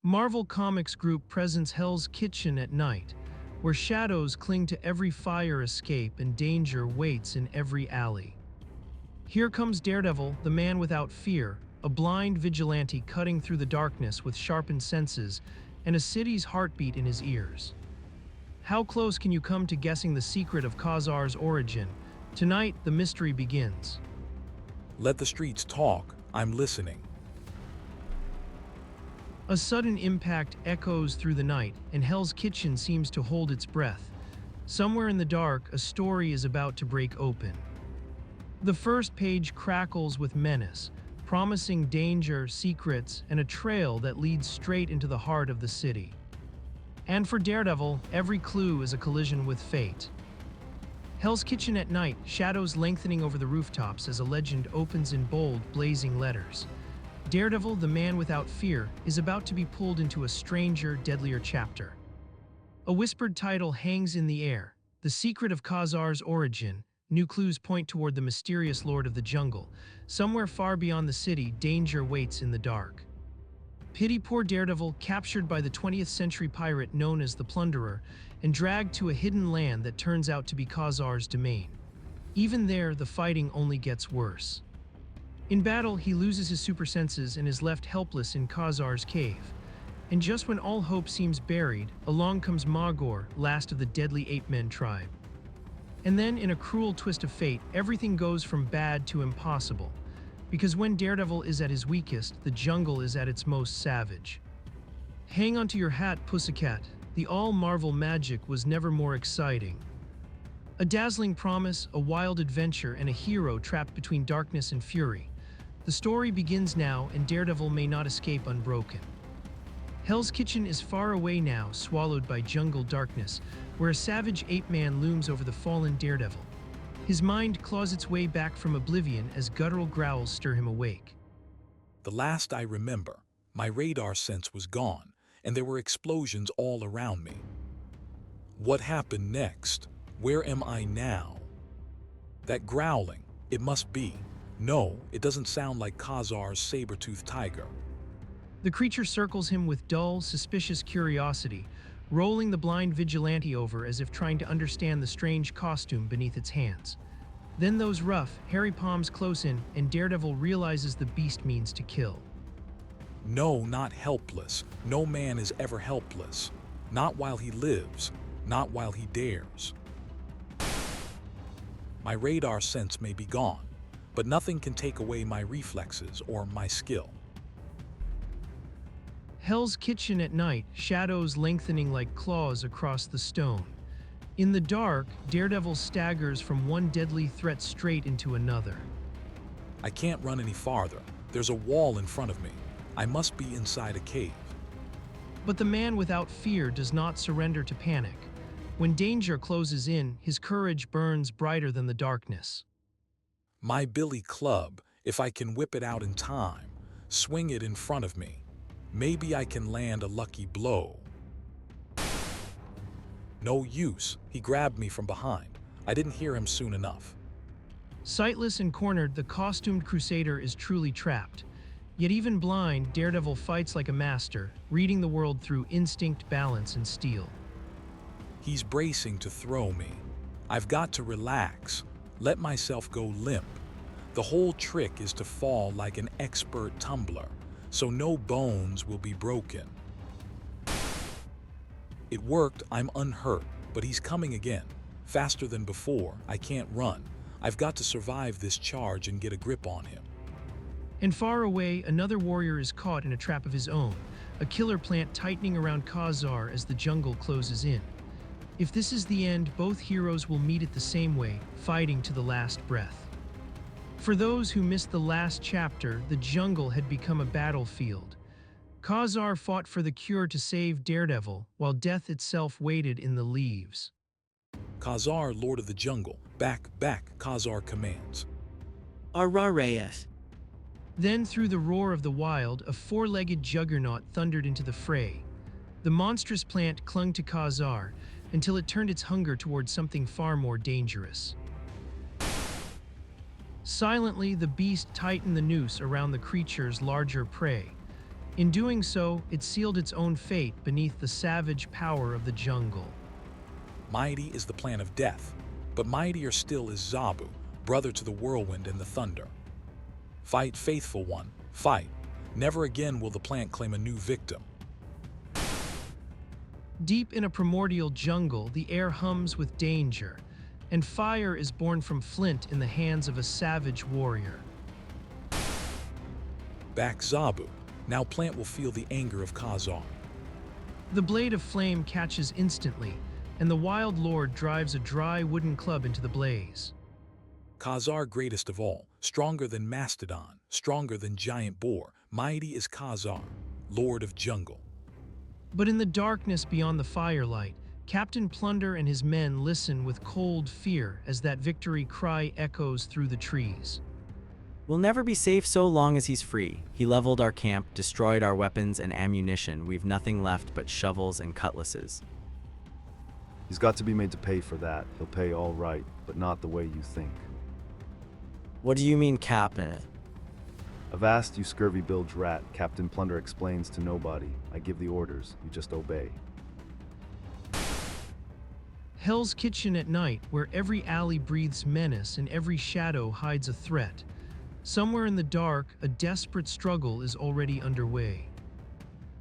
Marvel Comics group presents Hell's Kitchen at night, where shadows cling to every fire escape and danger waits in every alley. Here comes Daredevil, the man without fear, a blind vigilante cutting through the darkness with sharpened senses and a city's heartbeat in his ears. How close can you come to guessing the secret of Khazar's origin? Tonight, the mystery begins. Let the streets talk. I'm listening. A sudden impact echoes through the night, and Hell's Kitchen seems to hold its breath. Somewhere in the dark, a story is about to break open. The first page crackles with menace, promising danger, secrets, and a trail that leads straight into the heart of the city. And for Daredevil, every clue is a collision with fate. Hell's Kitchen at night, shadows lengthening over the rooftops as a legend opens in bold, blazing letters. Daredevil, the man without fear, is about to be pulled into a stranger, deadlier chapter. A whispered title hangs in the air, The Secret of Khazar's Origin. New clues point toward the mysterious Lord of the Jungle. Somewhere far beyond the city, danger waits in the dark. Pity poor Daredevil, captured by the 20th century pirate known as the Plunderer, and dragged to a hidden land that turns out to be Khazar's domain. Even there, the fighting only gets worse. In battle, he loses his super senses and is left helpless in Khazar's cave. And just when all hope seems buried, along comes Magor, last of the deadly ape-men tribe. And then, in a cruel twist of fate, everything goes from bad to impossible. Because when Daredevil is at his weakest, the jungle is at its most savage. Hang onto your hat, Pussycat. The all-Marvel magic was never more exciting. A dazzling promise, a wild adventure, and a hero trapped between darkness and fury. The story begins now, and Daredevil may not escape unbroken. Hell's Kitchen is far away now, swallowed by jungle darkness, where a savage ape-man looms over the fallen Daredevil. His mind claws its way back from oblivion as guttural growls stir him awake. The last I remember, my radar sense was gone, and there were explosions all around me. What happened next? Where am I now? That growling, it must be. No, it doesn't sound like Khazar's saber-toothed tiger. The creature circles him with dull, suspicious curiosity, rolling the blind vigilante over as if trying to understand the strange costume beneath its hands. Then those rough, hairy palms close in, and Daredevil realizes the beast means to kill. No, not helpless. No man is ever helpless. Not while he lives. Not while he dares. My radar sense may be gone, but nothing can take away my reflexes or my skill. Hell's Kitchen at night, shadows lengthening like claws across the stone. In the dark, Daredevil staggers from one deadly threat straight into another. I can't run any farther. There's a wall in front of me. I must be inside a cave. But the man without fear does not surrender to panic. When danger closes in, his courage burns brighter than the darkness. My billy club, if I can whip it out in time, swing it in front of me. Maybe I can land a lucky blow. No use. He grabbed me from behind. I didn't hear him soon enough. Sightless and cornered, the costumed crusader is truly trapped. Yet even blind, Daredevil fights like a master, reading the world through instinct, balance, and steel. He's bracing to throw me. I've got to relax. Let myself go limp. The whole trick is to fall like an expert tumbler, so no bones will be broken. It worked, I'm unhurt, but he's coming again. Faster than before, I can't run. I've got to survive this charge and get a grip on him. And far away, another warrior is caught in a trap of his own, a killer plant tightening around Khazar as the jungle closes in. If this is the end, both heroes will meet it the same way, fighting to the last breath. For those who missed the last chapter, the jungle had become a battlefield. Khazar fought for the cure to save Daredevil, while death itself waited in the leaves. Khazar, Lord of the Jungle, back, Khazar commands. Arrarayas. Then through the roar of the wild, a four-legged juggernaut thundered into the fray. The monstrous plant clung to Khazar until it turned its hunger towards something far more dangerous. Silently, the beast tightened the noose around the creature's larger prey. In doing so, it sealed its own fate beneath the savage power of the jungle. Mighty is the plan of death, but mightier still is Zabu, brother to the whirlwind and the thunder. Fight, faithful one, fight. Never again will the plant claim a new victim. Deep in a primordial jungle, the air hums with danger, and fire is born from flint in the hands of a savage warrior. Back Zabu. Now plant will feel the anger of Khazar. The blade of flame catches instantly, and the wild lord drives a dry wooden club into the blaze. Khazar greatest of all, stronger than Mastodon, stronger than Giant Boar, mighty is Khazar, lord of jungle. But in the darkness beyond the firelight, Captain Plunder and his men listen with cold fear as that victory cry echoes through the trees. We'll never be safe so long as he's free. He leveled our camp, destroyed our weapons and ammunition. We've nothing left but shovels and cutlasses. He's got to be made to pay for that. He'll pay all right, but not the way you think. What do you mean, Captain? Avast, you scurvy bilge rat. Captain Plunder explains to nobody. I give the orders, you just obey. Hell's Kitchen at night, where every alley breathes menace and every shadow hides a threat. Somewhere in the dark, a desperate struggle is already underway.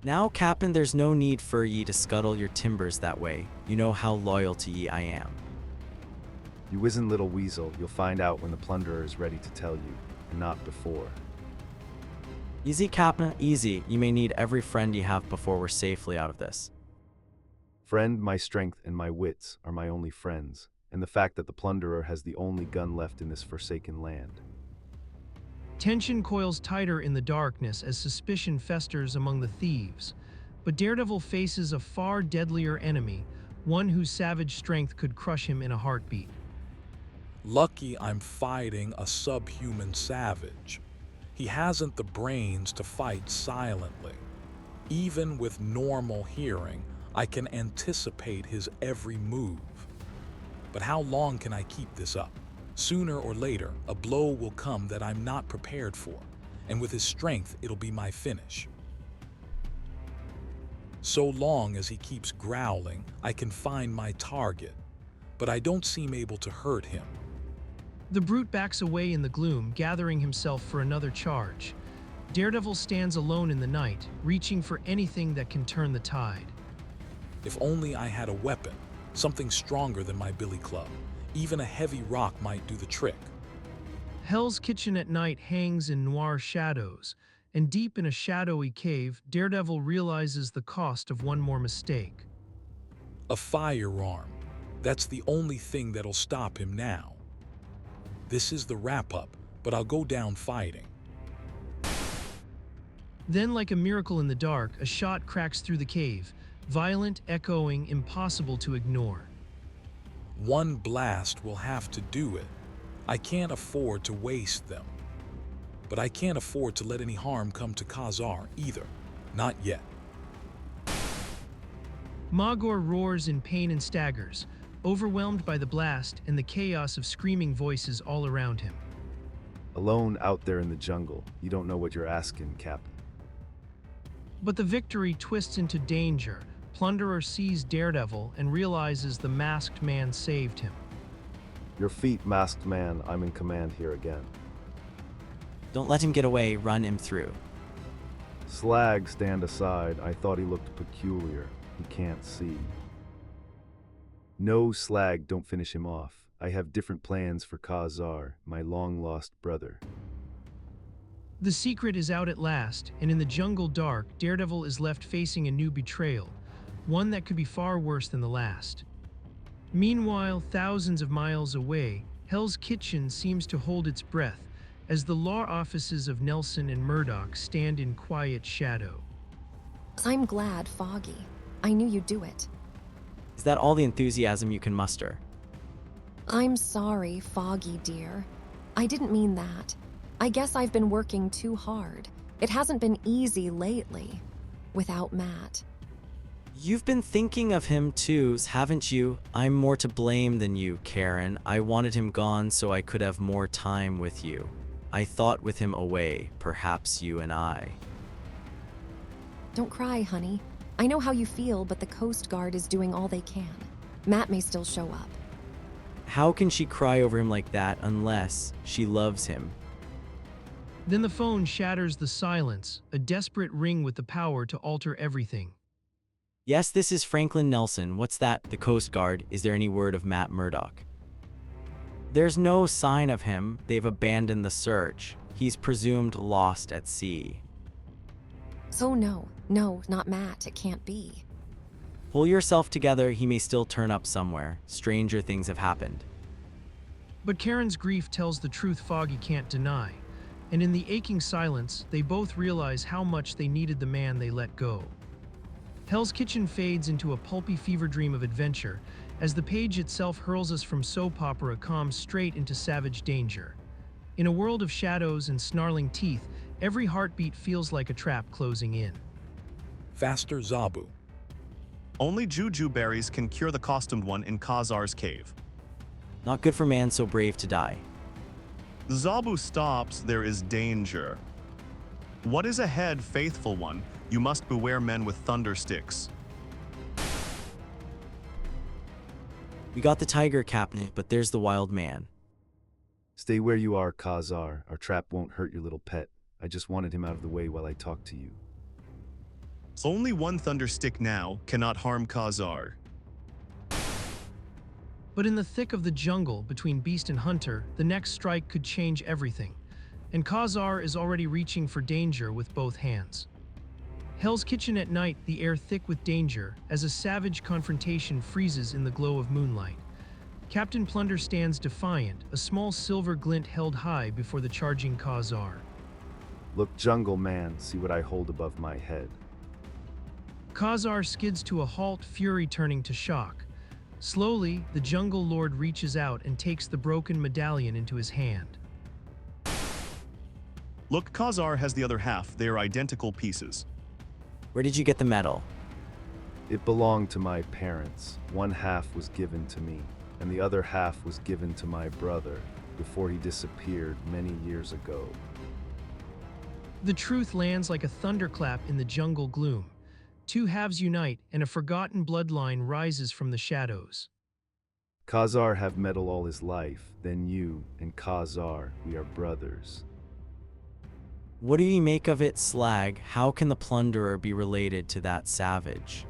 Now, Captain, there's no need for ye to scuttle your timbers that way. You know how loyal to ye I am. You wizened little weasel, you'll find out when the plunderer is ready to tell you, and not before. Easy, Captain, easy. You may need every friend you have before we're safely out of this. Friend, my strength and my wits are my only friends, and the fact that the plunderer has the only gun left in this forsaken land. Tension coils tighter in the darkness as suspicion festers among the thieves. But Daredevil faces a far deadlier enemy, one whose savage strength could crush him in a heartbeat. Lucky I'm fighting a subhuman savage. He hasn't the brains to fight silently. Even with normal hearing, I can anticipate his every move. But how long can I keep this up? Sooner or later, a blow will come that I'm not prepared for, and with his strength, it'll be my finish. So long as he keeps growling, I can find my target, but I don't seem able to hurt him. The brute backs away in the gloom, gathering himself for another charge. Daredevil stands alone in the night, reaching for anything that can turn the tide. If only I had a weapon, something stronger than my billy club. Even a heavy rock might do the trick. Hell's Kitchen at night hangs in noir shadows, and deep in a shadowy cave, Daredevil realizes the cost of one more mistake. A firearm. That's the only thing that'll stop him now. This is the wrap-up, but I'll go down fighting. Then, like a miracle in the dark, a shot cracks through the cave, violent, echoing, impossible to ignore. One blast will have to do it. I can't afford to waste them. But I can't afford to let any harm come to Khazar either. Not yet. Magor roars in pain and staggers, overwhelmed by the blast and the chaos of screaming voices all around him. Alone out there in the jungle, you don't know what you're asking, Captain. But the victory twists into danger. Plunderer sees Daredevil and realizes the masked man saved him. Your feet, masked man, I'm in command here again. Don't let him get away, run him through. Slag, stand aside. I thought he looked peculiar. He can't see. No, Slag, don't finish him off. I have different plans for Khazar, my long-lost brother. The secret is out at last, and in the jungle dark, Daredevil is left facing a new betrayal, one that could be far worse than the last. Meanwhile, thousands of miles away, Hell's Kitchen seems to hold its breath as the law offices of Nelson and Murdoch stand in quiet shadow. I'm glad, Foggy. I knew you'd do it. Is that all the enthusiasm you can muster? I'm sorry, Foggy dear. I didn't mean that. I guess I've been working too hard. It hasn't been easy lately, without Matt. You've been thinking of him too, haven't you? I'm more to blame than you, Karen. I wanted him gone so I could have more time with you. I thought with him away, perhaps you and I. Don't cry, honey. I know how you feel, but the Coast Guard is doing all they can. Matt may still show up. How can she cry over him like that unless she loves him? Then the phone shatters the silence, a desperate ring with the power to alter everything. Yes, this is Franklin Nelson. What's that? The Coast Guard. Is there any word of Matt Murdock? There's no sign of him. They've abandoned the search. He's presumed lost at sea. So no, not Matt. It can't be. Pull yourself together. He may still turn up somewhere. Stranger things have happened. But Karen's grief tells the truth Foggy can't deny. And in the aching silence, they both realize how much they needed the man they let go. Hell's Kitchen fades into a pulpy fever dream of adventure, as the page itself hurls us from soap opera calm straight into savage danger. In a world of shadows and snarling teeth, every heartbeat feels like a trap closing in. Faster, Zabu. Only juju berries can cure the costumed one in Khazar's cave. Not good for man so brave to die. Zabu stops, there is danger. What is ahead, faithful one? You must beware men with thunder sticks. We got the tiger, Captain, but there's the wild man. Stay where you are, Khazar. Our trap won't hurt your little pet. I just wanted him out of the way while I talk to you. Only one thunder stick now cannot harm Khazar. But in the thick of the jungle between beast and hunter, the next strike could change everything. And Khazar is already reaching for danger with both hands. Hell's Kitchen at night, the air thick with danger, as a savage confrontation freezes in the glow of moonlight. Captain Plunder stands defiant, a small silver glint held high before the charging Khazar. Look, jungle man, see what I hold above my head. Khazar skids to a halt, fury turning to shock. Slowly, the jungle lord reaches out and takes the broken medallion into his hand. Look, Khazar has the other half. They are identical pieces. Where did you get the medal? It belonged to my parents. One half was given to me, and the other half was given to my brother before he disappeared many years ago. The truth lands like a thunderclap in the jungle gloom. Two halves unite, and a forgotten bloodline rises from the shadows. Khazar have medal all his life, then you and Khazar, we are brothers. What do you make of it, Slag? How can the plunderer be related to that savage?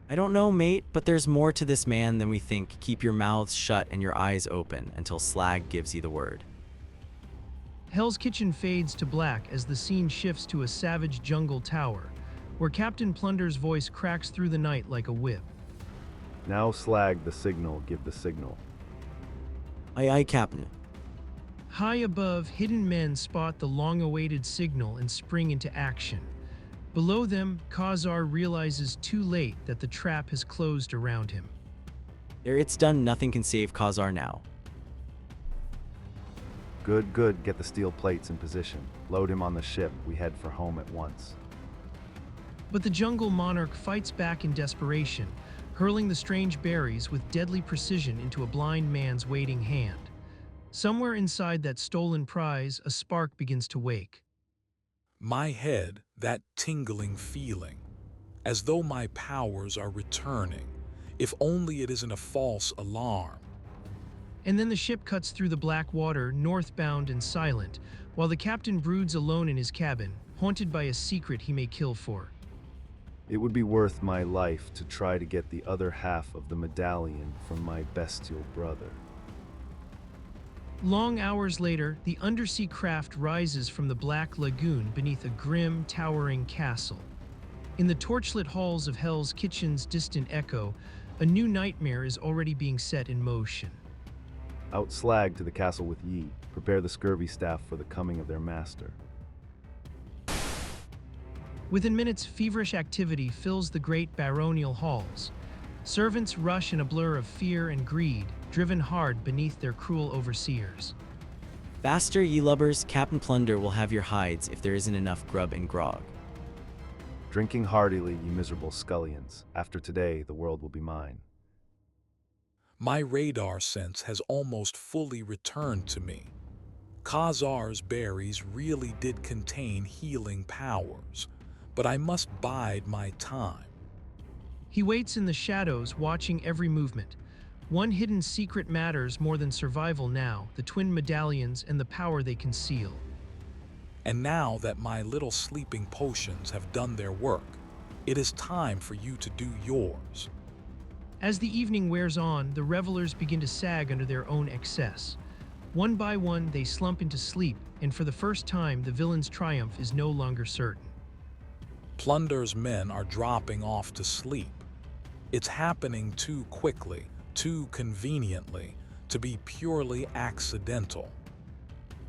I don't know, mate, but there's more to this man than we think. Keep your mouths shut and your eyes open until Slag gives you the word. Hell's Kitchen fades to black as the scene shifts to a savage jungle tower, where Captain Plunder's voice cracks through the night like a whip. Now Slag the signal, give the signal. Aye, aye, Captain. High above, hidden men spot the long-awaited signal and spring into action. Below them, Khazar realizes too late that the trap has closed around him. There, it's done. Nothing can save Khazar now. Good, good, get the steel plates in position. Load him on the ship, we head for home at once. But the jungle monarch fights back in desperation, hurling the strange berries with deadly precision into a blind man's waiting hand. Somewhere inside that stolen prize, a spark begins to wake. My head, that tingling feeling, as though my powers are returning, if only it isn't a false alarm. And then the ship cuts through the black water, northbound and silent, while the captain broods alone in his cabin, haunted by a secret he may kill for. It would be worth my life to try to get the other half of the medallion from my bestial brother. Long hours later, the undersea craft rises from the black lagoon beneath a grim, towering castle. In the torchlit halls of Hell's Kitchen's distant echo, a new nightmare is already being set in motion. Out Slag to the castle with ye, prepare the scurvy staff for the coming of their master. Within minutes, feverish activity fills the great baronial halls. Servants rush in a blur of fear and greed, driven hard beneath their cruel overseers. Faster, ye lubbers. Captain Plunder will have your hides if there isn't enough grub and grog. Drinking heartily, ye miserable scullions. After today, the world will be mine. My radar sense has almost fully returned to me. Khazar's berries really did contain healing powers, but I must bide my time. He waits in the shadows, watching every movement. One hidden secret matters more than survival now, the twin medallions and the power they conceal. And now that my little sleeping potions have done their work, it is time for you to do yours. As the evening wears on, the revelers begin to sag under their own excess. One by one, they slump into sleep, and for the first time, the villain's triumph is no longer certain. Plunder's men are dropping off to sleep. It's happening too quickly, too conveniently, to be purely accidental.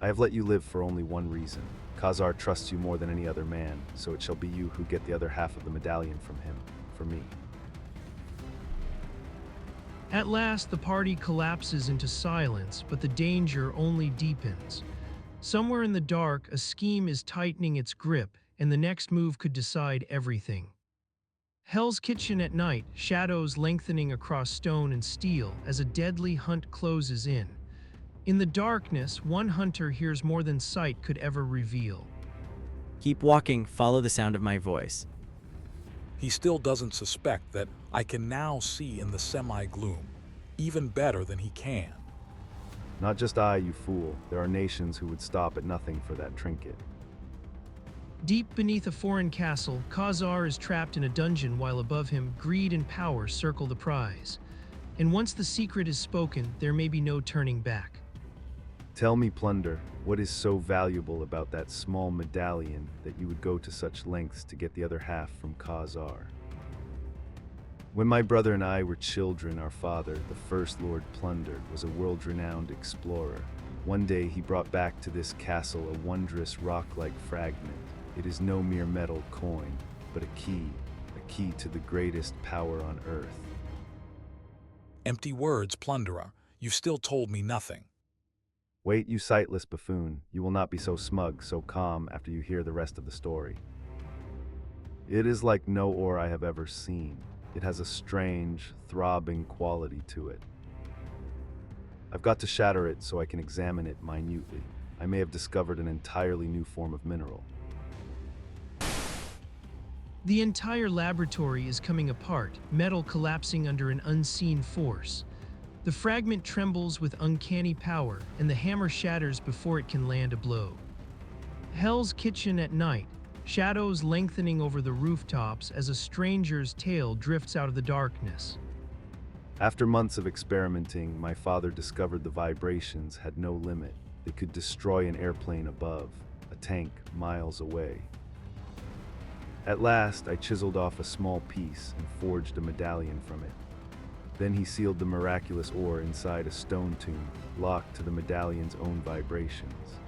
I have let you live for only one reason. Khazar trusts you more than any other man, so it shall be you who get the other half of the medallion from him, for me. At last, the party collapses into silence, but the danger only deepens. Somewhere in the dark, a scheme is tightening its grip, and the next move could decide everything. Hell's Kitchen at night, shadows lengthening across stone and steel as a deadly hunt closes in. In the darkness, one hunter hears more than sight could ever reveal. Keep walking, follow the sound of my voice. He still doesn't suspect that I can now see in the semi-gloom, even better than he can. Not just I, you fool. There are nations who would stop at nothing for that trinket. Deep beneath a foreign castle, Khazar is trapped in a dungeon while above him, greed and power circle the prize. And once the secret is spoken, there may be no turning back. Tell me, Plunder, what is so valuable about that small medallion that you would go to such lengths to get the other half from Khazar? When my brother and I were children, our father, the first Lord Plunder, was a world-renowned explorer. One day he brought back to this castle a wondrous rock-like fragment. It is no mere metal coin, but a key to the greatest power on earth. Empty words, plunderer. You've still told me nothing. Wait, you sightless buffoon. You will not be so smug, so calm after you hear the rest of the story. It is like no ore I have ever seen. It has a strange, throbbing quality to it. I've got to shatter it so I can examine it minutely. I may have discovered an entirely new form of mineral. The entire laboratory is coming apart, metal collapsing under an unseen force. The fragment trembles with uncanny power, and the hammer shatters before it can land a blow. Hell's Kitchen at night, shadows lengthening over the rooftops as a stranger's tale drifts out of the darkness. After months of experimenting, my father discovered the vibrations had no limit. They could destroy an airplane above, a tank miles away. At last, I chiseled off a small piece and forged a medallion from it. Then he sealed the miraculous ore inside a stone tomb, locked to the medallion's own vibrations.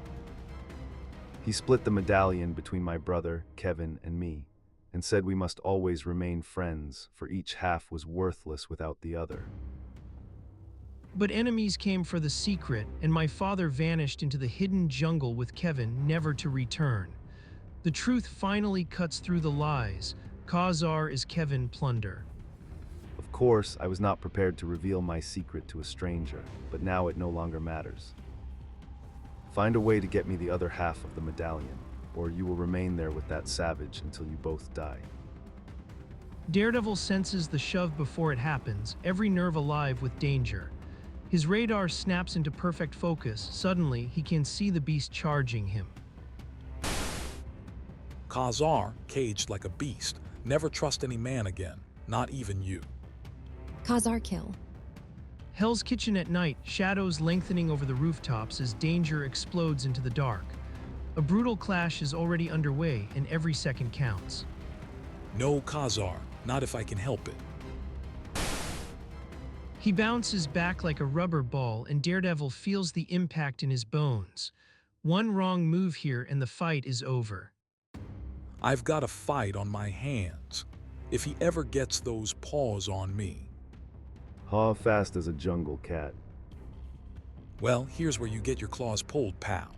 He split the medallion between my brother, Kevin, and me, and said we must always remain friends, for each half was worthless without the other. But enemies came for the secret, and my father vanished into the hidden jungle with Kevin, never to return. The truth finally cuts through the lies. Khazar is Kevin Plunder. Of course, I was not prepared to reveal my secret to a stranger, but now it no longer matters. Find a way to get me the other half of the medallion, or you will remain there with that savage until you both die. Daredevil senses the shove before it happens, every nerve alive with danger. His radar snaps into perfect focus. Suddenly, he can see the beast charging him. Khazar, caged like a beast. Never trust any man again, not even you. Khazar kill. Hell's Kitchen at night, shadows lengthening over the rooftops as danger explodes into the dark. A brutal clash is already underway, and every second counts. No, Khazar, not if I can help it. He bounces back like a rubber ball, and Daredevil feels the impact in his bones. One wrong move here, and the fight is over. I've got a fight on my hands. If he ever gets those paws on me. Haw fast as a jungle cat. Well, here's where you get your claws pulled, pal.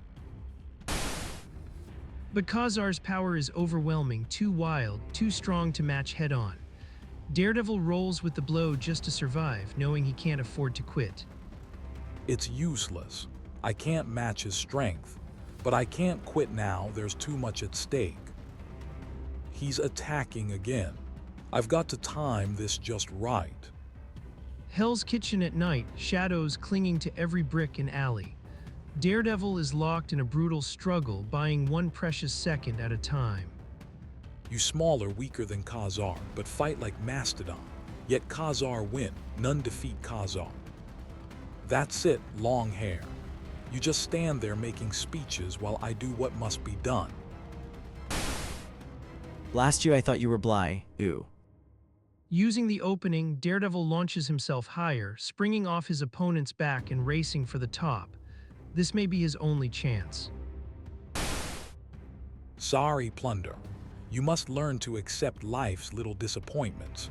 But Khazar's power is overwhelming, too wild, too strong to match head-on. Daredevil rolls with the blow just to survive, knowing he can't afford to quit. It's useless. I can't match his strength. But I can't quit now, there's too much at stake. He's attacking again. I've got to time this just right. Hell's Kitchen at night, shadows clinging to every brick and alley. Daredevil is locked in a brutal struggle, buying one precious second at a time. You smaller, weaker than Khazar, but fight like Mastodon. Yet Khazar win, none defeat Khazar. That's it, long hair. You just stand there making speeches while I do what must be done. Last you I thought you were Bly. Ooh. Using the opening, Daredevil launches himself higher, springing off his opponent's back and racing for the top. This may be his only chance. Sorry, Plunder. You must learn to accept life's little disappointments.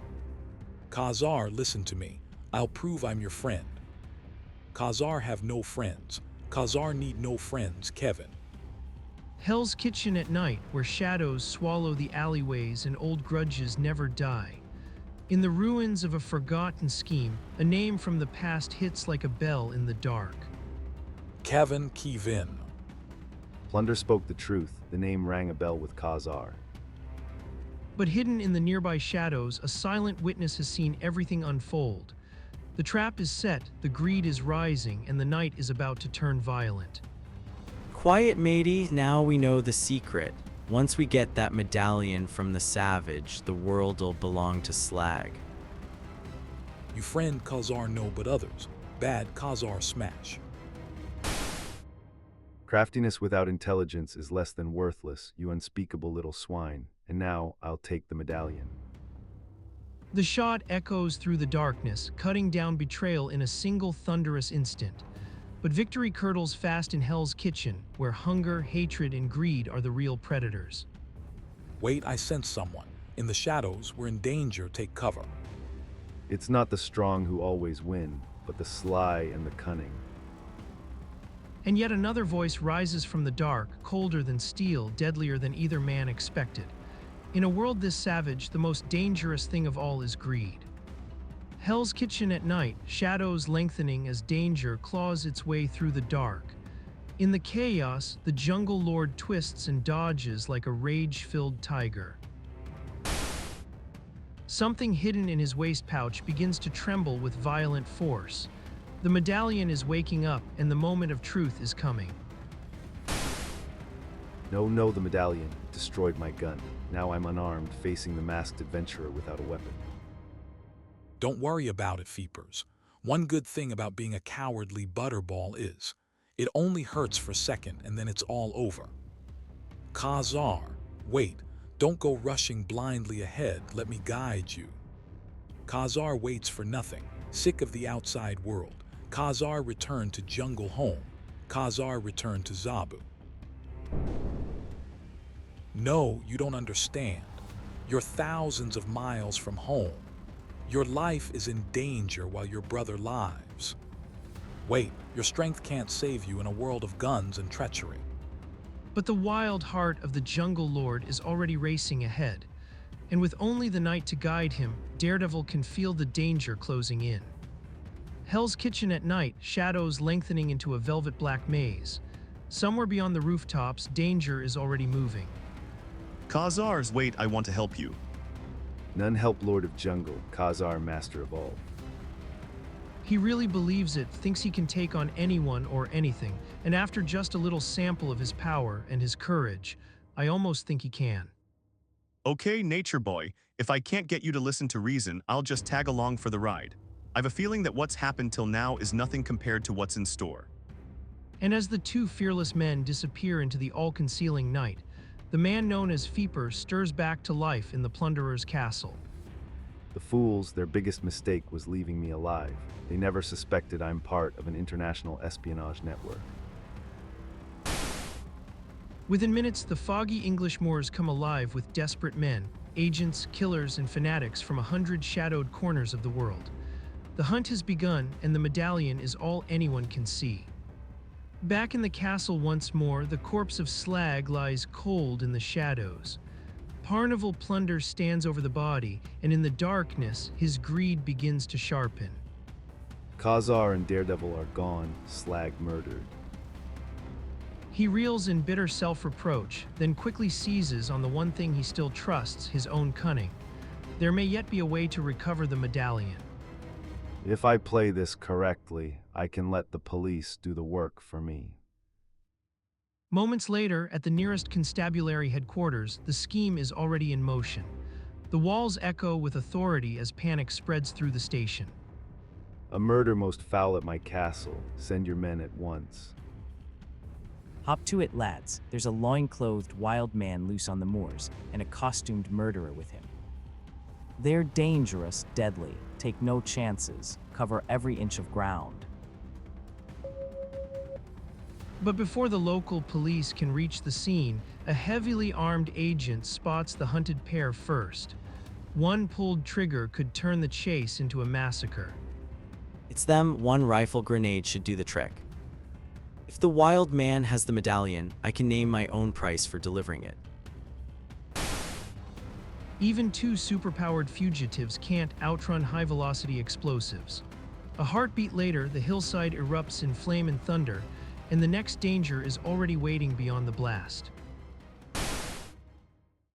Khazar, listen to me. I'll prove I'm your friend. Khazar have no friends. Khazar need no friends, Kevin. Hell's Kitchen at night, where shadows swallow the alleyways and old grudges never die. In the ruins of a forgotten scheme, a name from the past hits like a bell in the dark. Kevin Kevin. Plunder spoke the truth. The name rang a bell with Khazar. But hidden in the nearby shadows, a silent witness has seen everything unfold. The trap is set, the greed is rising, and the night is about to turn violent. Quiet, matey, now we know the secret. Once we get that medallion from the Savage, the world'll belong to Slag. You friend Khazar know but others. Bad Khazar smash. Craftiness without intelligence is less than worthless, you unspeakable little swine. And now I'll take the medallion. The shot echoes through the darkness, cutting down betrayal in a single thunderous instant. But victory curdles fast in Hell's Kitchen, where hunger, hatred, and greed are the real predators. Wait, I sense someone. In the shadows, we're in danger, take cover. It's not the strong who always win, but the sly and the cunning. And yet another voice rises from the dark, colder than steel, deadlier than either man expected. In a world this savage, the most dangerous thing of all is greed. Hell's Kitchen at night, shadows lengthening as danger claws its way through the dark. In the chaos, the jungle lord twists and dodges like a rage-filled tiger. Something hidden in his waist pouch begins to tremble with violent force. The medallion is waking up, and the moment of truth is coming. No, the medallion destroyed my gun. Now I'm unarmed, facing the masked adventurer without a weapon. Don't worry about it, Feepers. One good thing about being a cowardly butterball is, it only hurts for a second and then it's all over. Khazar, wait, don't go rushing blindly ahead, let me guide you. Khazar waits for nothing, sick of the outside world. Khazar returned to jungle home. Khazar returned to Zabu. No, you don't understand. You're thousands of miles from home. Your life is in danger while your brother lives. Wait, your strength can't save you in a world of guns and treachery. But the wild heart of the jungle lord is already racing ahead. And with only the night to guide him, Daredevil can feel the danger closing in. Hell's Kitchen at night, shadows lengthening into a velvet black maze. Somewhere beyond the rooftops, danger is already moving. Khazar's wait, I want to help you. None help Lord of Jungle, Khazar master of all. He really believes it, thinks he can take on anyone or anything, and after just a little sample of his power and his courage, I almost think he can. Okay, nature boy, if I can't get you to listen to reason, I'll just tag along for the ride. I've a feeling that what's happened till now is nothing compared to what's in store. And as the two fearless men disappear into the all-concealing night, the man known as Feeper stirs back to life in the plunderer's castle. The fools, their biggest mistake was leaving me alive. They never suspected I'm part of an international espionage network. Within minutes, the foggy English moors come alive with desperate men, agents, killers, and fanatics from 100 shadowed corners of the world. The hunt has begun, and the medallion is all anyone can see. Back in the castle once more, the corpse of Slag lies cold in the shadows. Parnival Plunder stands over the body, and in the darkness, his greed begins to sharpen. Khazar and Daredevil are gone, Slag murdered. He reels in bitter self-reproach, then quickly seizes on the one thing he still trusts, his own cunning. There may yet be a way to recover the medallion. If I play this correctly, I can let the police do the work for me. Moments later, at the nearest constabulary headquarters, the scheme is already in motion. The walls echo with authority as panic spreads through the station. A murder most foul at my castle. Send your men at once. Hop to it, lads. There's a loin-clothed wild man loose on the moors, and a costumed murderer with him. They're dangerous, deadly. Take no chances. Cover every inch of ground. But before the local police can reach the scene, a heavily armed agent spots the hunted pair first. One pulled trigger could turn the chase into a massacre. It's them. One rifle grenade should do the trick. If the wild man has the medallion, I can name my own price for delivering it. Even two superpowered fugitives can't outrun high-velocity explosives. A heartbeat later, the hillside erupts in flame and thunder, and the next danger is already waiting beyond the blast.